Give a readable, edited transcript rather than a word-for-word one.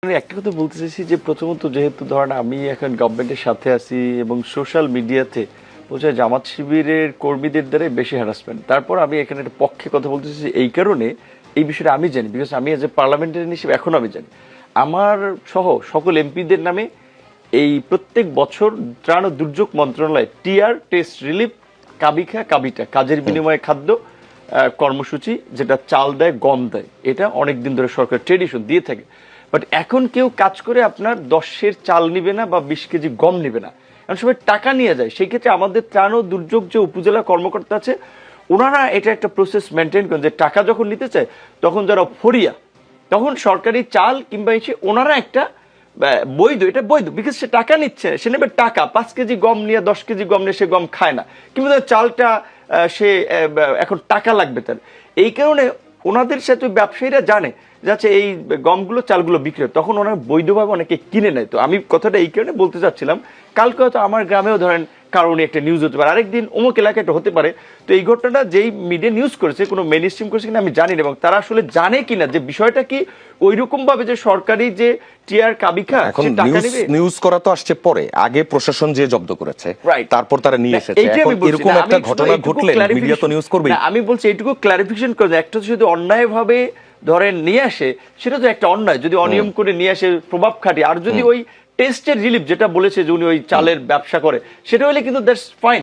আমি একটা কথা বলতে চাইছি যে প্রথমত যেহেতু ধরেন আমি এখন গভর্নমেন্টের সাথে আছি এবং সোশ্যাল মিডিয়াতে বোঝা জামাত শিবিরের কর্মীদের দ্বারাই বেশি হ্যারাসমেন্ট। তারপর আমি এখানে একটা পক্ষে কথা বলতে চাইছি এই কারণে এই বিষয়টা আমি জানি, বিকজ আমি এজ এ পার্লামেন্টারিয়ান হিসেবে এখন আমি জানি আমার সহ সকল এমপিদের নামে এই প্রত্যেক বছর ত্রাণ ও দুর্যোগ মন্ত্রণালয় টিআর টেস্ট রিলিফ কাবিখা কাবিটা কাজের বিনিময়ে খাদ্য কর্মসূচি, যেটা চাল দেয় গম দেয়, এটা অনেক দিন ধরে সরকার ট্রেডিশন দিয়ে থাকে। বাট এখন কেউ কাজ করে আপনার 10-এর চাল নিবে না বা 20 কেজি গম নিবে না, এখন সবাই টাকা নিয়ে যায়। সেই ক্ষেত্রে আমাদের ত্রাণ ও দুর্যোগ যে উপজেলা কর্মকর্তা আছে ওনারা এটা একটা প্রসেস মেনটেন করেন যে টাকা যখন নিতে চায় তখন যারা ফরিয়া তখন সরকারি চাল কিংবা এসে ওনারা একটা বৈধ, এটা বৈধ বিকজ সে টাকা নিচ্ছে, সে নেবে টাকা 5 কেজি গম নিয়ে 10 কেজি গম নিয়ে সে গম খায় না, কিন্তু চালটা সে এখন টাকা লাগবে তার। এই কারণে ওনাদের সাথে ব্যবসায়ীরা জানে যাচ্ছে এই গমগুলো চালগুলো বিক্রি হয়, তখন ওনারা বৈধভাবে অনেকে কিনে নেয়। তো আমি কথাটা এই কারণে বলতে চাচ্ছিলাম, কালকে হয়তো আমার গ্রামেও ধরেন কারণে একটা নিউজ হতে পারে, আরেকদিন অমুক এলাকায় একটা হতে পারে। তো এই ঘটনাটা যেই মিডিয়া নিউজ করেছে কোনো মেইন স্ট্রিম করেছে কিনা আমি জানি না, এবং তারা আসলে জানে কিনা যে বিষয়টা কি ওইরকম ভাবে যে সরকারি যে টিআর কাবিখা টাকা নেবে। নিউজ করা তো আসছে পরে, আগে প্রশাসন যে জব্দ করেছে তারপর তারা নিয়ে এসেছে। এরকম একটা ঘটনা ঘটলে মিডিয়া তো নিউজ করবে। আমি বলছি এইটুকু ক্লারিফিকেশন করে, একটা যদি অন্যায় ভাবে ধরেন নিয়ে আসে সেটা তো একটা অন্যায়, যদি অনিয়ম করে নিয়ে আসে প্রভাব খাটি, আর যদি ওই টেস্টের রিলিফ যেটা বলেছে যে উনি ওই চালের ব্যবসা করে সেটা হলে কিন্তু দ্যাটস ফাইন।